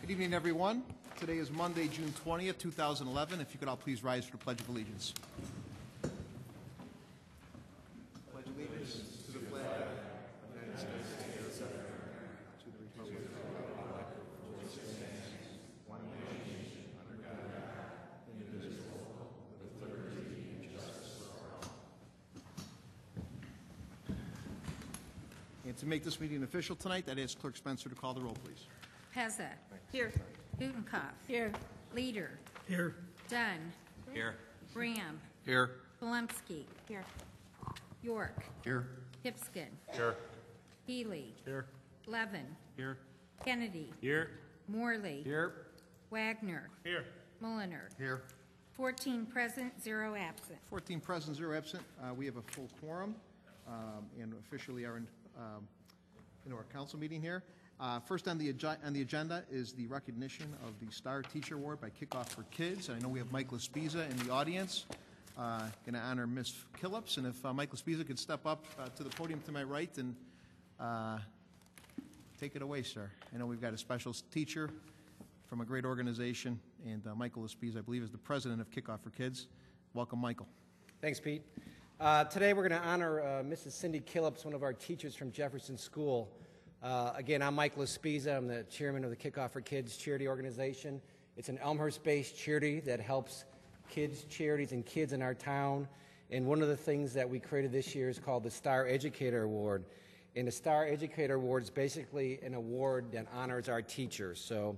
Good evening, everyone. Today is Monday, June 20th, 2011. If you could all please rise for the Pledge of Allegiance. Pledge allegiance to the flag of the United States of America, to the republic which stands one nation under God, indivisible, with liberty and justice for all. And to make this meeting official tonight, I'd ask Clerk Spencer to call the roll, please. Pezza. Here. Gutenkopf. Here. Leader. Here. Dunn. Here. Graham. Here. Polemski. Here. York. Here. Hipskin. Here. Healy. Here. Levin. Here. Kennedy. Here. Morley. Here. Wagner. Here. Mulliner. Here. 14 present, 0 absent. 14 present, 0 absent. We have a full quorum and officially are into our council meeting here. First on the agenda is the recognition of the Star Teacher Award by Kickoff for Kids. And I know we have Mike Laspiza in the audience. Going to honor Miss Killips. And if Mike Laspiza could step up to the podium to my right and take it away, sir. I know we've got a special teacher from a great organization, and Michael Laspiza, I believe, is the president of Kickoff for Kids. Welcome, Michael. Thanks, Pete. Today we're going to honor Mrs. Cindy Killips, one of our teachers from Jefferson School. Again, I'm Mike Laspiza. I'm the chairman of the Kickoff for Kids charity organization. It's an Elmhurst-based charity that helps kids, charities, and kids in our town. And one of the things that we created this year is called the Star Educator Award. And the Star Educator Award is basically an award that honors our teachers. So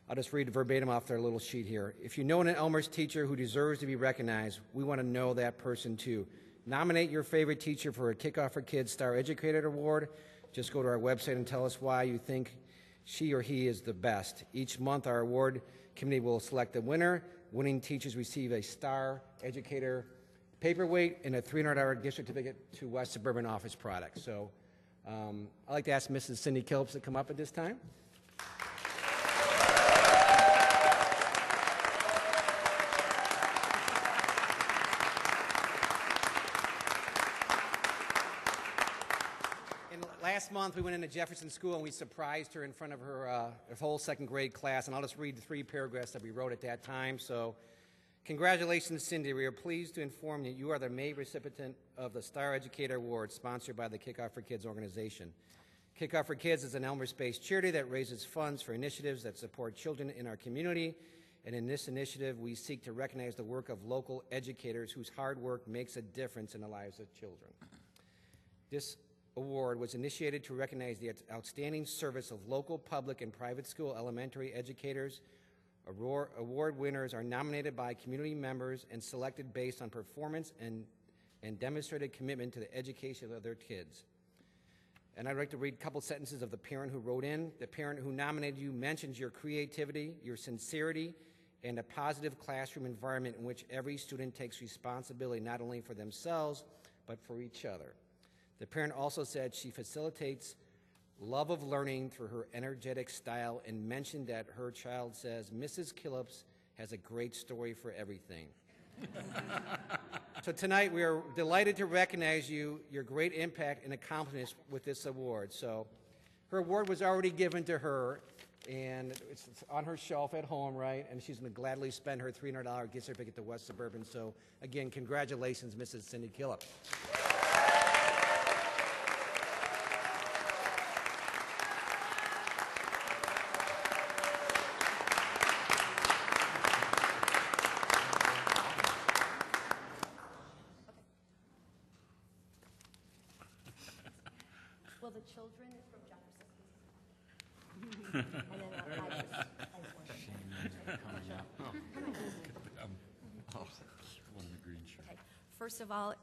I'll just read verbatim off their little sheet here. If you know an Elmhurst teacher who deserves to be recognized, we want to know that person too. Nominate your favorite teacher for a Kickoff for Kids Star Educator Award. Just go to our website and tell us why you think she or he is the best. Each month, our award committee will select the winner. Winning teachers receive a Star Educator paperweight and a $300 gift certificate to West Suburban Office Products. So I'd like to ask Mrs. Cindy Killips to come up at this time. Last month, we went into Jefferson School and we surprised her in front of her whole second grade class. And I'll just read the 3 paragraphs that we wrote at that time. So, congratulations, Cindy. We are pleased to inform you you are the May recipient of the Star Educator Award sponsored by the Kickoff for Kids organization. Kickoff for Kids is an Elmhurst-based charity that raises funds for initiatives that support children in our community. And in this initiative, we seek to recognize the work of local educators whose hard work makes a difference in the lives of children. This award was initiated to recognize the outstanding service of local public and private school elementary educators. Award winners are nominated by community members and selected based on performance and demonstrated commitment to the education of their kids. And I'd like to read a couple sentences of the parent who wrote in. The parent who nominated you mentions your creativity, your sincerity, and a positive classroom environment in which every student takes responsibility not only for themselves, but for each other. The parent also said she facilitates love of learning through her energetic style and mentioned that her child says, Mrs. Killips has a great story for everything. So tonight we are delighted to recognize you, your great impact and accomplishments with this award. So her award was already given to her, and it's on her shelf at home, right? And she's going to gladly spend her $300 gift certificate to West Suburban. So again, congratulations, Mrs. Cindy Killips. Will the children from Jefferson? And then I just want to okay. First of all,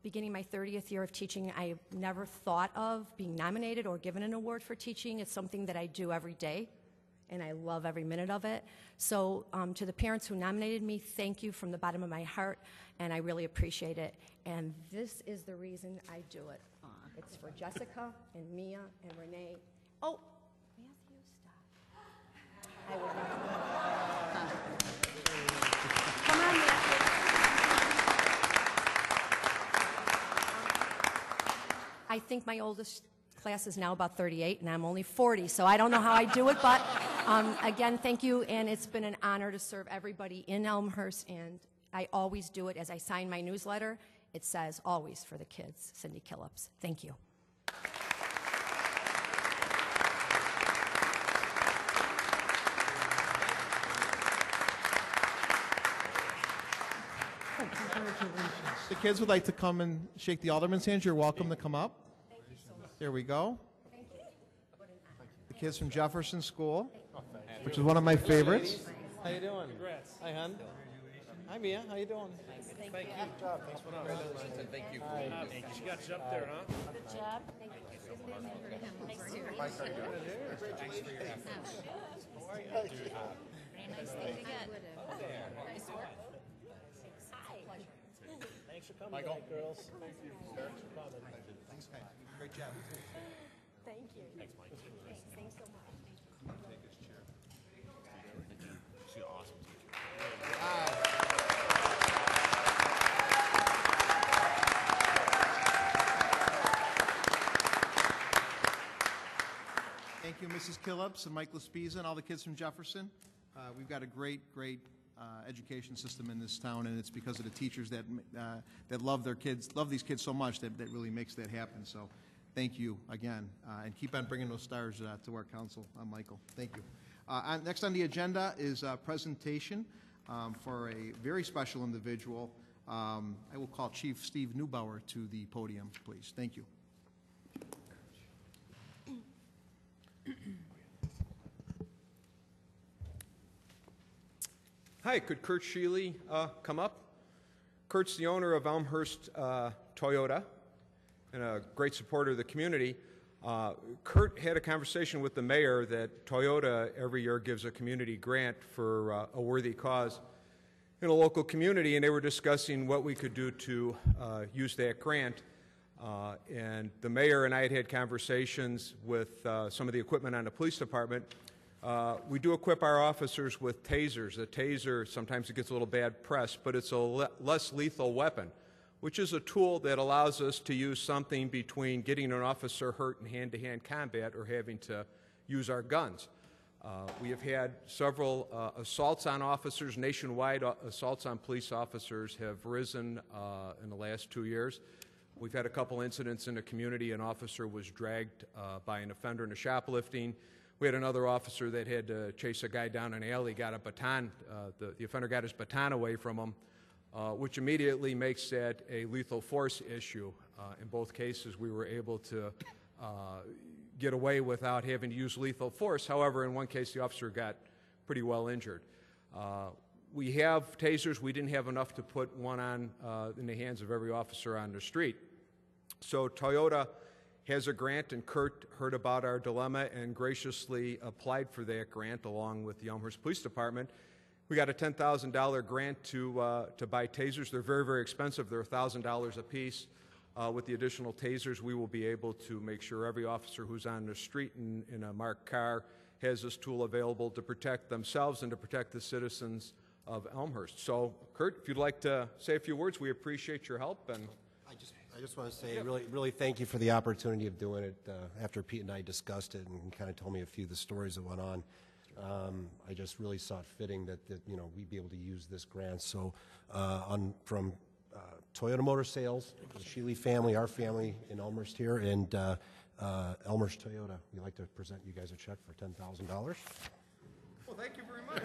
beginning my 30th year of teaching, I never thought of being nominated or given an award for teaching. It's something that I do every day, and I love every minute of it. So to the parents who nominated me, thank you from the bottom of my heart, and I really appreciate it. And this is the reason I do it. It's for Jessica and Mia and Renee. Oh, Matthew, stop. I would not. Come on, Matthew. I think my oldest class is now about 38, and I'm only 40, so I don't know how I do it, but Again, thank you, and it's been an honor to serve everybody in Elmhurst, and I always do it as I sign my newsletter. It says, always for the kids, Cindy Killips. Thank you. The kids would like to come and shake the alderman's hands. You're welcome to come up. Thank you so much. There we go. Thank you. The kids from Jefferson School, which is one of my favorites. How you doing? Congrats. Hi, hon. Hi, Mia. How you doing? Thank you. Good job. Thanks for the Thank you. She got you up there, huh? Good job. Thank you. Thanks for your efforts. Nice thing to get. Thanks for coming, Michael. Girls. Thank you. Thanks for coming. Thanks, guys. Great job. Thank you. Thanks, Mike. Thanks so much. Take his chair. She's an awesome teacher. Thank you, Mrs. Killips and Mike Lespiza and all the kids from Jefferson. We've got a great education system in this town, and it's because of the teachers that love their kids, love these kids so much that really makes that happen. So thank you again, and keep on bringing those stars to our council, Michael. Thank you. Next on the agenda is a presentation for a very special individual. I will call Chief Steve Neubauer to the podium, please. Thank you. Hi, could Kurt Sheely come up? Kurt's the owner of Elmhurst Toyota and a great supporter of the community. Kurt had a conversation with the mayor that Toyota every year gives a community grant for a worthy cause in a local community, and they were discussing what we could do to use that grant. And the mayor and I had conversations with some of the equipment on the police department. We do equip our officers with tasers. A taser, sometimes it gets a little bad press, but it's a less lethal weapon, which is a tool that allows us to use something between getting an officer hurt in hand-to-hand combat or having to use our guns. We have had several assaults on officers. Nationwide, assaults on police officers have risen in the last 2 years. We've had a couple incidents in the community. An officer was dragged by an offender into shoplifting. We had another officer that had to chase a guy down an alley, got a baton. The offender got his baton away from him, which immediately makes that a lethal force issue. In both cases, we were able to get away without having to use lethal force. However, in one case, the officer got pretty well injured. We have tasers. We didn't have enough to put one on in the hands of every officer on the street. So Toyota has a grant, and Kurt heard about our dilemma and graciously applied for that grant along with the Elmhurst Police Department. We got a $10,000 grant to buy tasers. They're very, very expensive. They're $1,000 a piece. With the additional tasers, we will be able to make sure every officer who's on the street in a marked car has this tool available to protect themselves and to protect the citizens of Elmhurst. So, Kurt, if you'd like to say a few words, we appreciate your help. And I just want to say really thank you for the opportunity of doing it. After Pete and I discussed it and kind of told me a few of the stories that went on, I just really saw it fitting that we'd be able to use this grant. So from Toyota Motor Sales, the Sheely family, our family in Elmhurst here, and Elmhurst Toyota, we'd like to present you guys a check for $10,000. Well, thank you very much.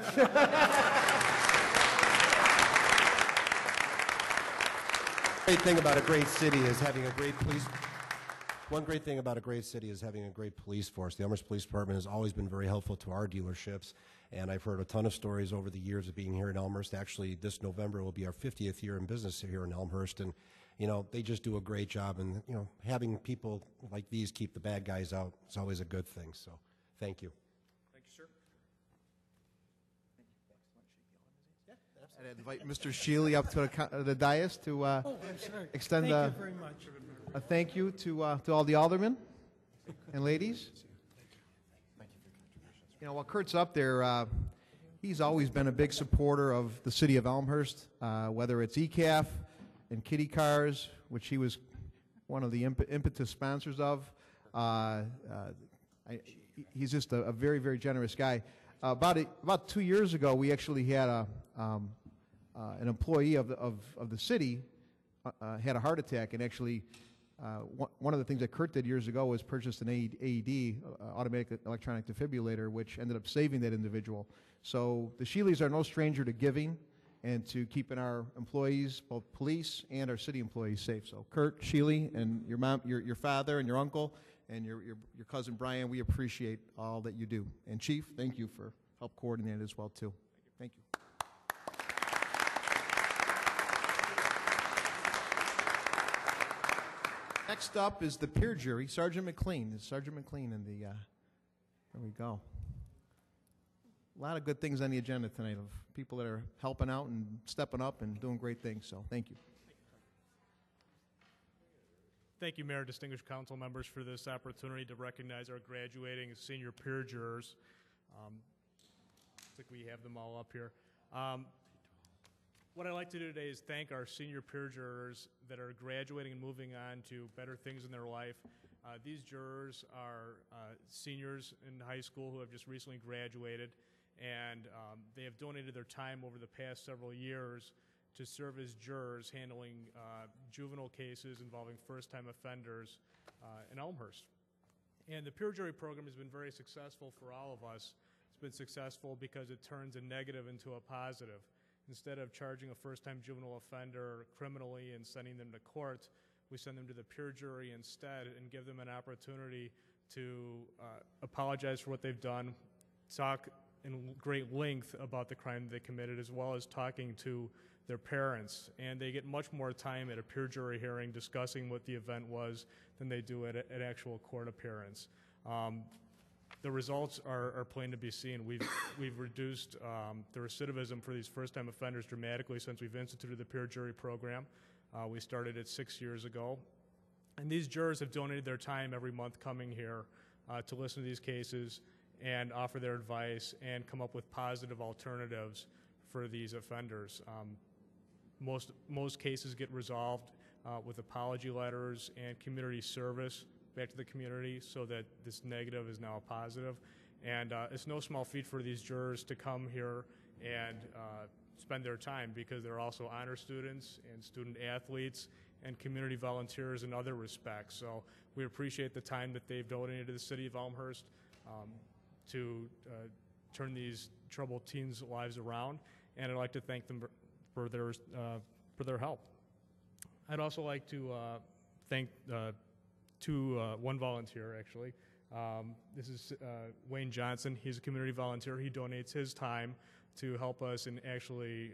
Great thing about a great city is having a great police. One great thing about a great city is having a great police force. The Elmhurst Police Department has always been very helpful to our dealerships, and I've heard a ton of stories over the years of being here in Elmhurst. Actually, this November will be our 50th year in business here in Elmhurst, and they just do a great job. And having people like these keep the bad guys out is always a good thing. So, thank you. thank you, sir. I'd invite Mr. Sheely up to the dais to extend Thank you very much. a thank you to all the aldermen and ladies. While Kurt's up there, he's always been a big supporter of the city of Elmhurst, whether it's ECAF and kitty cars, which he was one of the impetus sponsors of. He's just a very, very generous guy. About 2 years ago, we actually had an employee of the city had a heart attack, and actually one of the things that Kurt did years ago was purchased an AED, automatic electronic defibrillator, which ended up saving that individual. So the Sheelys are no stranger to giving and to keeping our employees, both police and our city employees, safe. So Kurt, Sheely, and your mom, your father, and your uncle, and your cousin Brian, we appreciate all that you do. And Chief, thank you for help coordinate as well too. Thank you. Next up is the peer jury, Sergeant McLean. Is Sergeant McLean in the? There we go. A lot of good things on the agenda tonight of people that are helping out and stepping up and doing great things. So thank you. Thank you, Mayor, distinguished council members, for this opportunity to recognize our graduating senior peer jurors. I think we have them all up here. What I'd like to do today is thank our senior peer jurors that are graduating and moving on to better things in their life. These jurors are seniors in high school who have just recently graduated, and they have donated their time over the past several years to serve as jurors handling juvenile cases involving first-time offenders in Elmhurst. And the peer jury program has been very successful for all of us. It's been successful because it turns a negative into a positive. Instead of charging a first-time juvenile offender criminally and sending them to court, we send them to the peer jury instead and give them an opportunity to apologize for what they've done, talk in great length about the crime they committed, as well as talking to their parents. And they get much more time at a peer jury hearing discussing what the event was than they do at an actual court appearance. The results are plain to be seen. We've reduced the recidivism for these first-time offenders dramatically since we've instituted the peer jury program. We started it 6 years ago. And these jurors have donated their time every month coming here to listen to these cases and offer their advice and come up with positive alternatives for these offenders. Most cases get resolved with apology letters and community service back to the community so that this negative is now a positive. And it's no small feat for these jurors to come here and spend their time, because they're also honor students and student athletes and community volunteers in other respects. So we appreciate the time that they've donated to the city of Elmhurst to turn these troubled teens' lives around, and I'd like to thank them for their help. I'd also like to thank one volunteer, actually. This is Wayne Johnson. He's a community volunteer. He donates his time to help us in actually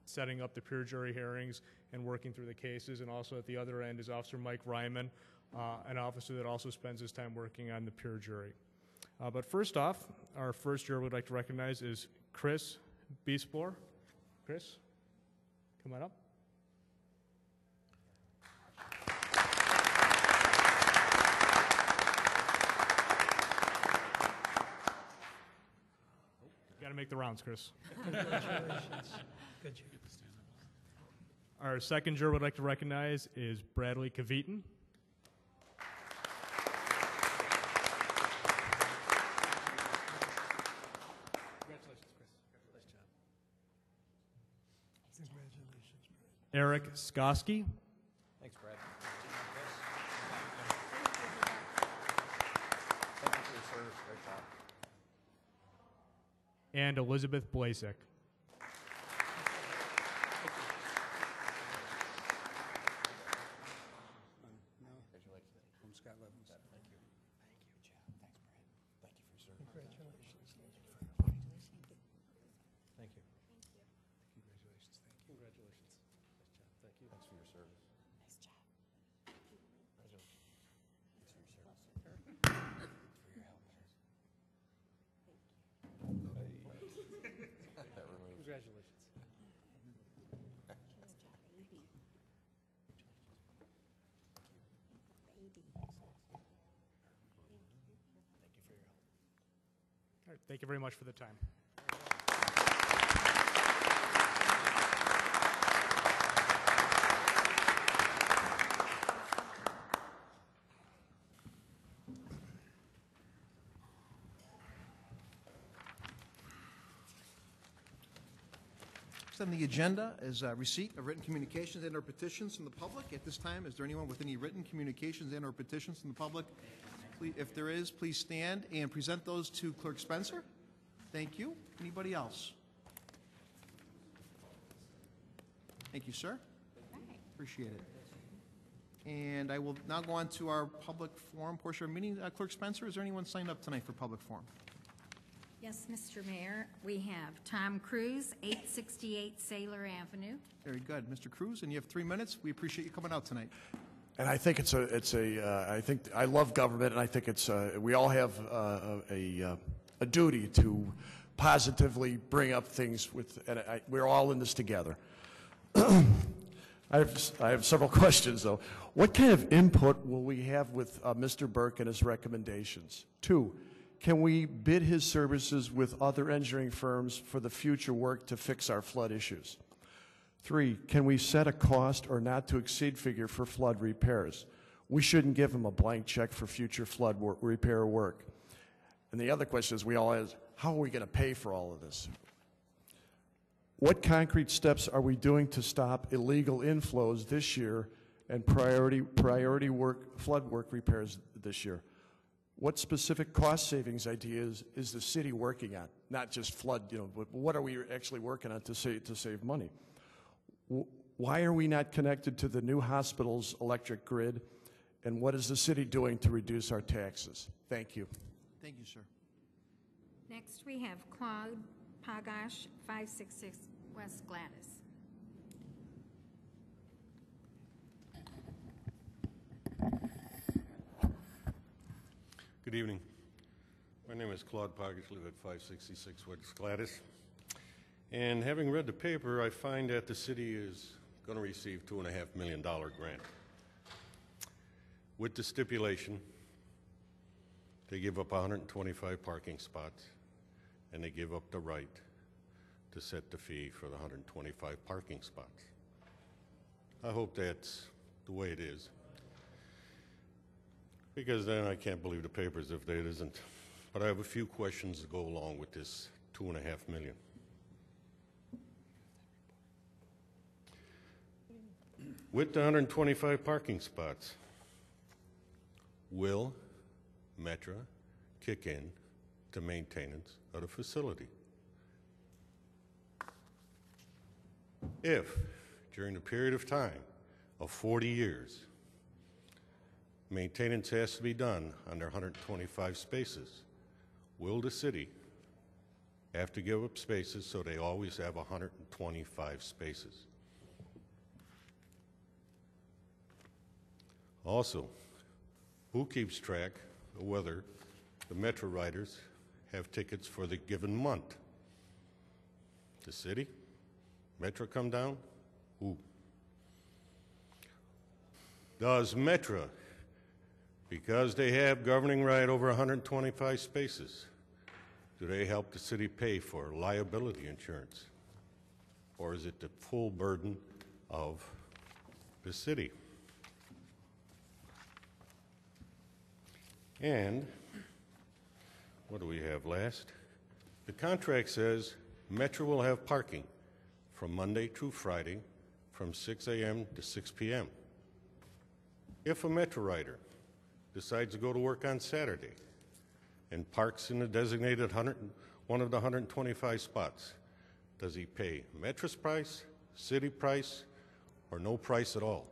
setting up the peer jury hearings and working through the cases. And also at the other end is Officer Mike Ryman, an officer that also spends his time working on the peer jury. But first off, our first juror we'd like to recognize is Chris Beesplore. Chris, come on up. Got to make the rounds, Chris. Congratulations. Good job. Our second juror we'd like to recognize is Bradley Caviton. Eric Skoski. Thanks, Brad. Thank you for your service. Great job. And Elizabeth Blasek. From Scott Levins. Thank you. Thank you, Jeff. Thanks, Brad. Thank you for your service. Congratulations. Thank you. Thank you. Congratulations. Thank you. Congratulations. Nice job. Thank you. Thanks for your service. Nice job. Congratulations. Thanks for your service. Thanks for your help. That removes. Congratulations. All right, thank you very much for the time. Next on the agenda is receipt of written communications and/or petitions from the public. At this time, is there anyone with any written communications and/or petitions from the public? Please, if there is, please stand and present those to Clerk Spencer. Thank you. Anybody else? Thank you, sir. Appreciate it. And I will now go on to our public forum portion of our meeting. Clerk Spencer, is there anyone signed up tonight for public forum? Yes, Mr. Mayor, we have Tom Cruise, 868 Sailor Avenue. Very good. Mr. Cruz, and you have 3 minutes. We appreciate you coming out tonight. And I think I think I love government, and I think we all have a duty to positively bring up things we're all in this together. I have several questions, though. What kind of input will we have with Mr. Burke and his recommendations? 2, can we bid his services with other engineering firms for the future work to fix our flood issues? 3, can we set a cost or not to exceed figure for flood repairs? We shouldn't give him a blank check for future flood repair work. And the other question is we all ask, how are we going to pay for all of this? What concrete steps are we doing to stop illegal inflows this year and priority work, flood work repairs this year? What specific cost savings ideas is the city working on? Not just flood, but what are we actually working on to save money? Why are we not connected to the new hospital's electric grid? And what is the city doing to reduce our taxes? Thank you. Thank you, sir. Next, we have Claude Pagash, 566 West Gladys. Good evening. My name is Claude Pagash, live at 566 West Gladys. And having read the paper, I find that the city is going to receive a $2.5 million grant. With the stipulation, they give up 125 parking spots, and they give up the right to set the fee for the 125 parking spots. I hope that's the way it is, because then I can't believe the papers if it isn't. But I have a few questions to go along with this $2.5 million. With the 125 parking spots, will Metra kick in to maintenance of the facility? If, during a period of time of 40 years, maintenance has to be done under 125 spaces, will the city have to give up spaces so they always have 125 spaces? Also, who keeps track of whether the Metro riders have tickets for the given month? The city? Metro come down? Who? Does Metro, because they have governing right over 125 spaces, do they help the city pay for liability insurance? Or is it the full burden of the city? And what do we have last? The contract says Metro will have parking from Monday through Friday from 6 a.m. to 6 p.m. If a Metro rider decides to go to work on Saturday and parks in the designated one of the 125 spots, does he pay Metro's price, city price, or no price at all?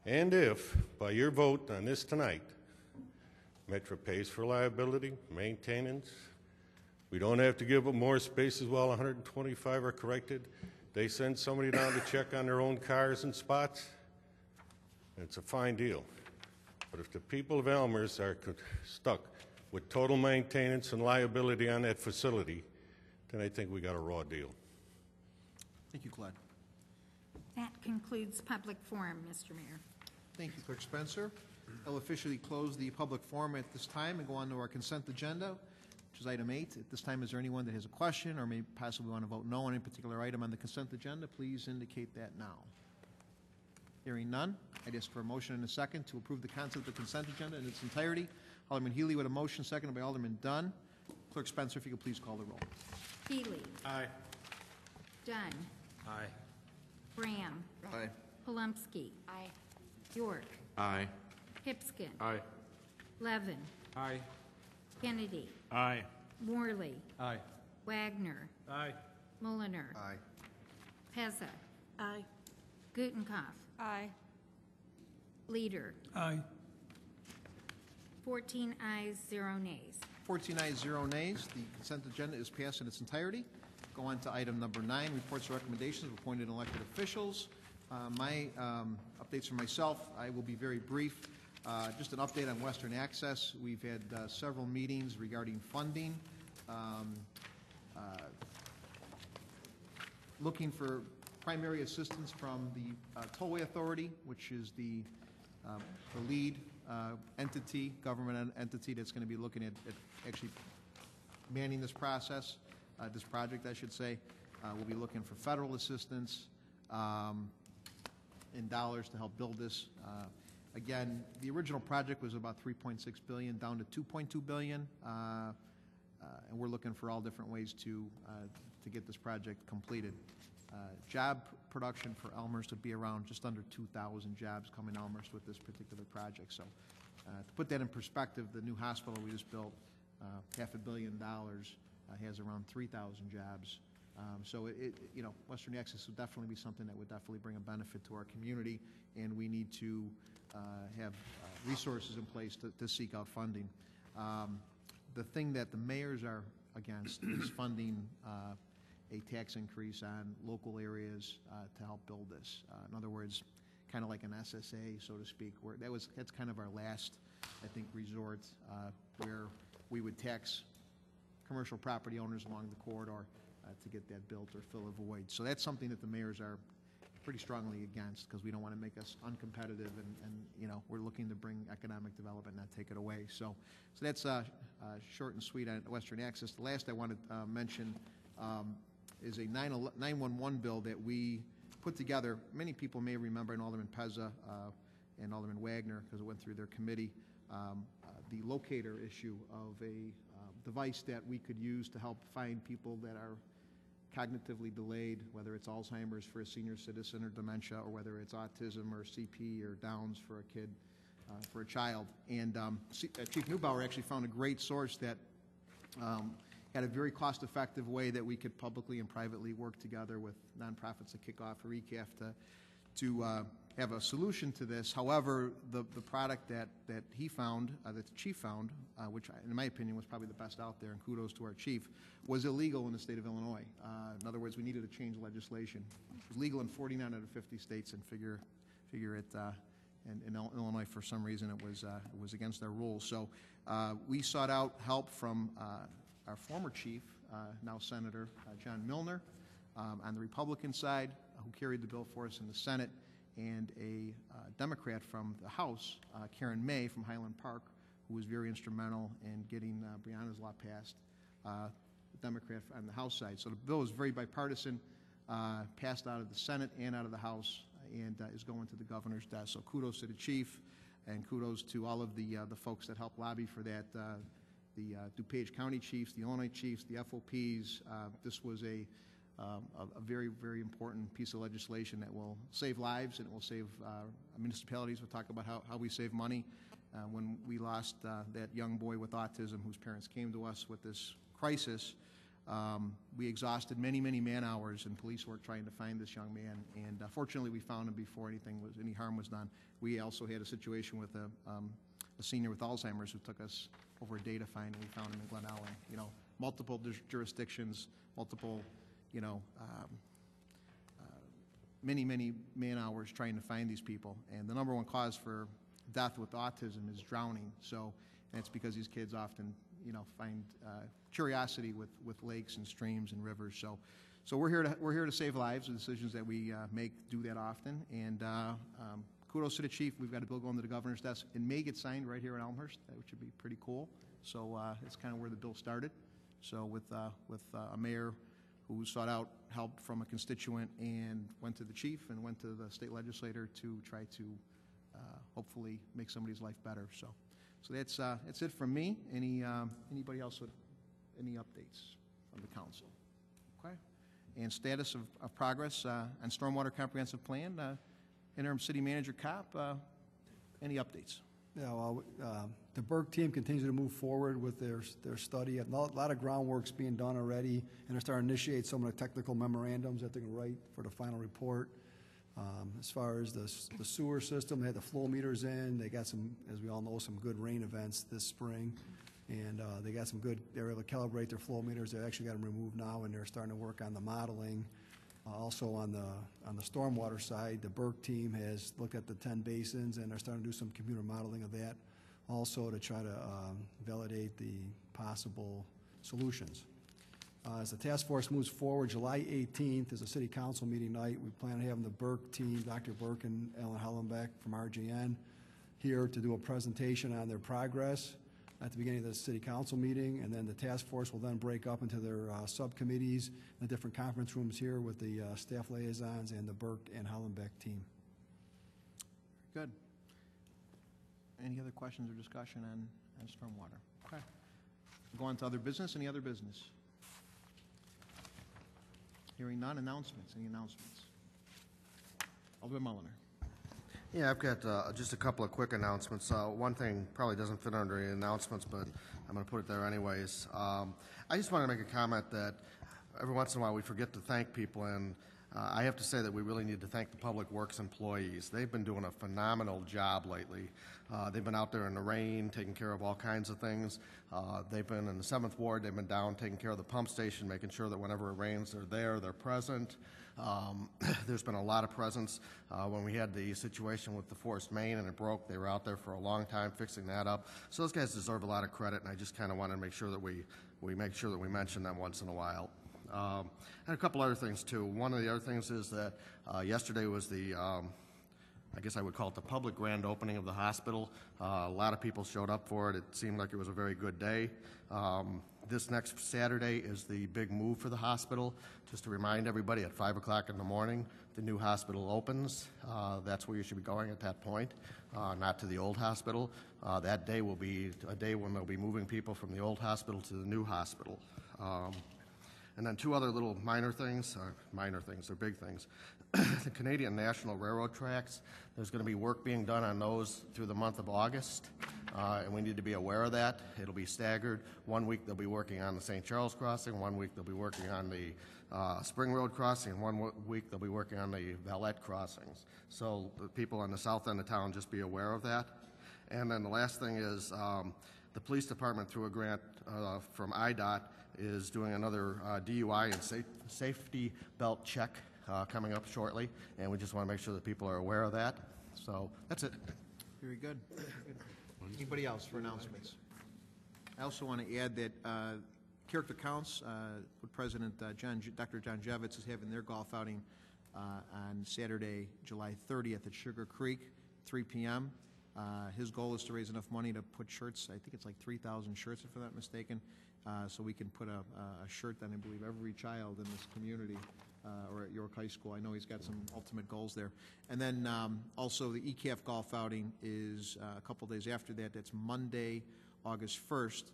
And if, by your vote on this tonight, Metro pays for liability, maintenance, we don't have to give up more spaces while 125 are corrected, they send somebody down to check on their own cars and spots, it's a fine deal. But if the people of Elmhurst are stuck with total maintenance and liability on that facility, then I think we got a raw deal. Thank you, Claude. That concludes public forum, Mr. Mayor. Thank you, Clerk Spencer. I'll officially close the public forum at this time and go on to our consent agenda, which is item 8. At this time, is there anyone that has a question or may possibly want to vote no on any particular item on the consent agenda? Please indicate that now. Hearing none, I'd ask for a motion and a second to approve the consent of the consent agenda in its entirety. Alderman Healy with a motion, seconded by Alderman Dunn. Clerk Spencer, if you could please call the roll. Healy. Aye. Dunn. Aye. Graham. Aye. Palumski. Aye. York. Aye. Pipskin. Aye. Levin. Aye. Kennedy. Aye. Morley. Aye. Wagner. Aye. Mulliner. Aye. Pezza. Aye. Gutenkopf. Aye. Leader. Aye. 14 ayes, 0 nays. 14 ayes, 0 nays. The consent agenda is passed in its entirety. Go on to item number 9, reports and recommendations of appointed and elected officials. My updates for myself, I will be very brief. Just an update on Western Access. We've had several meetings regarding funding, looking for primary assistance from the Tollway Authority, which is the lead entity, government entity that's going to be looking at actually manning this process, this project, I should say. We'll be looking for federal assistance in dollars to help build this. Again, the original project was about $3.6 billion, down to $2.2 billion, and we're looking for all different ways to get this project completed. Job production for Elmhurst would be around just under 2,000 jobs coming to Elmhurst with this particular project. So to put that in perspective, the new hospital we just built, $500 million, has around 3,000 jobs. So Western Access would definitely be something that would definitely bring a benefit to our community, and we need to have resources in place to seek out funding. The thing that the mayors are against is funding a tax increase on local areas to help build this. In other words, kind of like an SSA, so to speak. That's kind of our last, I think, resort where we would tax commercial property owners along the corridor to get that built or fill a void. So that's something that the mayors are pretty strongly against, because we don't want to make us uncompetitive, and we're looking to bring economic development, not take it away. So that's short and sweet on Western Access. The last I want to mention is a 911 bill that we put together. Many people may remember, and Alderman Pezza and Alderman Wagner, because it went through their committee, the locator issue of a device that we could use to help find people that are cognitively delayed, whether it's Alzheimer's for a senior citizen or dementia, or whether it's autism or CP or Downs for a kid, for a child. And Chief Neubauer actually found a great source that had a very cost-effective way that we could publicly and privately work together with nonprofits to kick off a recap to have a solution to this. However, the product that he found, that the chief found, which in my opinion was probably the best out there, and kudos to our chief, was illegal in the state of Illinois. In other words, we needed to change legislation. It was legal in 49 out of 50 states, and figure it, in Illinois, for some reason, it was against their rules. So we sought out help from our former chief, now Senator John Milner, on the Republican side, who carried the bill for us in the Senate, and a Democrat from the House, Karen May from Highland Park, who was very instrumental in getting Breonna's law passed, the Democrat on the House side. So the bill is very bipartisan, passed out of the Senate and out of the House, and is going to the governor's desk. So kudos to the chief, and kudos to all of the folks that helped lobby for that, the DuPage County chiefs, the Illinois chiefs, the FOPs. This was a very, very important piece of legislation that will save lives, and it will save municipalities. We'll talk about how we save money. When we lost that young boy with autism whose parents came to us with this crisis, we exhausted many, many man-hours in police work trying to find this young man, and fortunately we found him before any harm was done. We also had a situation with a senior with Alzheimer's who took us over a day to find, and we found him in Glen Ellen. Multiple jurisdictions, multiple, many, many man-hours trying to find these people. And the number one cause for death with autism is drowning. So, and it's because these kids often, find curiosity with lakes and streams and rivers. So we're here to save lives. The decisions that we make do that often. And kudos to the chief. We've got a bill going to the governor's desk. It may get signed right here in Elmhurst, which would be pretty cool. So it's kind of where the bill started. So with a mayor who sought out help from a constituent and went to the chief and went to the state legislator to try to hopefully make somebody's life better. So that's it from me. Anybody else with any updates from the council? Okay. and status of progress on Stormwater Comprehensive Plan. Interim City Manager Kopp, any updates? Yeah, well, the Burke team continues to move forward with their study. A lot of groundwork's being done already, and they're starting to initiate some of the technical memorandums that they're going to write for the final report. As far as the sewer system, they had the flow meters in. They got some, as we all know, some good rain events this spring, and they got some good, they were able to calibrate their flow meters. They actually got them removed now, and they're starting to work on the modeling. Also on the stormwater side, the Burke team has looked at the 10 basins, and they're starting to do some computer modeling of that also to try to validate the possible solutions. As the task force moves forward, July 18th is a city council meeting night. We plan on having the Burke team, Dr. Burke and Ellen Hellenbeck from RGN, here to do a presentation on their progress at the beginning of the city council meeting, and then the task force will then break up into their subcommittees in the different conference rooms here with the staff liaisons and the Burke and Hollenbeck team. Good. Any other questions or discussion on stormwater? Okay. We'll go on to other business. Any other business? Hearing none. Announcements. Any announcements? Alderman Mulliner. Yeah, I've got just a couple of quick announcements. One thing probably doesn't fit under any announcements, but I'm going to put it there anyways. I just want to make a comment that every once in a while we forget to thank people, and I have to say that we really need to thank the Public Works employees. They've been doing a phenomenal job lately. They've been out there in the rain, taking care of all kinds of things. They've been in the 7th Ward. They've been down taking care of the pump station, making sure that whenever it rains, they're there, they're present. There's been a lot of presence. When we had the situation with the forced main and it broke, they were out there for a long time fixing that up. So those guys deserve a lot of credit, and I just kind of wanted to make sure that we make sure that we mention them once in a while. And a couple other things, too. One of the other things is that yesterday was the, I guess I would call it the public grand opening of the hospital. A lot of people showed up for it. It seemed like it was a very good day. This next Saturday is the big move for the hospital. Just to remind everybody, at 5 o'clock in the morning, the new hospital opens. That's where you should be going at that point, not to the old hospital. That day will be a day when they'll be moving people from the old hospital to the new hospital. And then two other little minor things, they're big things. The Canadian National Railroad tracks, there's going to be work being done on those through the month of August, and we need to be aware of that. It'll be staggered. 1 week they'll be working on the St. Charles crossing, 1 week they'll be working on the Spring Road crossing, and 1 week they'll be working on the Valette crossings. So the people on the south end of town, just be aware of that. And then the last thing is the police department, through a grant from IDOT, is doing another DUI and safety belt check coming up shortly, and we just want to make sure that people are aware of that. So that's it. Very good. Anybody else for announcements? I also want to add that Character Counts, with President Dr. John Jevitz, is having their golf outing on Saturday, July 30th at Sugar Creek, 3 p.m. His goal is to raise enough money to put shirts, I think it's like 3,000 shirts, if I'm not mistaken, so we can put a shirt on, I believe, every child in this community or at York High School. I know he's got some ultimate goals there. And then also the ECAF golf outing is a couple days after that. That's Monday, August 1st,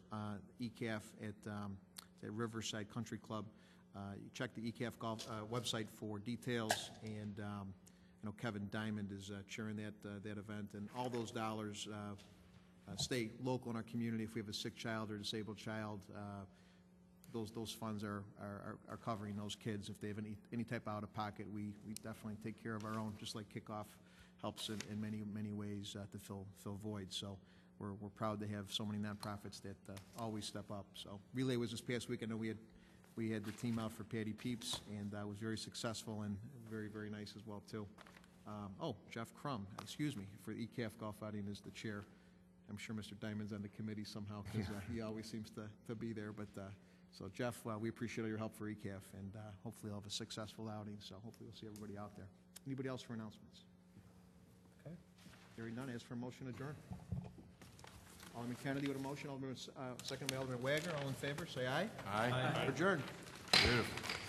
ECAF at Riverside Country Club. You check the ECAF golf website for details, and I know Kevin Diamond is chairing that event, and all those dollars stay local in our community. If we have a sick child or disabled child, those funds are covering those kids. If they have any type of out-of-pocket, we definitely take care of our own, just like Kickoff helps in many ways to fill voids. So we're proud to have so many nonprofits that always step up. So Relay was this past week. I know we had the team out for Patty Peeps, and that was very successful and very, very nice as well, too. Jeff Crum, excuse me, for the ECAF golf outing is the chair. I'm sure Mr. Diamond's on the committee somehow, because he always seems to be there. But so, Jeff, we appreciate all your help for ECAF, and hopefully you'll have a successful outing. So hopefully we'll see everybody out there. Anybody else for announcements? Okay. Hearing none, ask for a motion to adjourn. Alderman Kennedy with a motion. Second by Alderman Wagner. All in favor, say aye. Aye. Adjourned. Beautiful.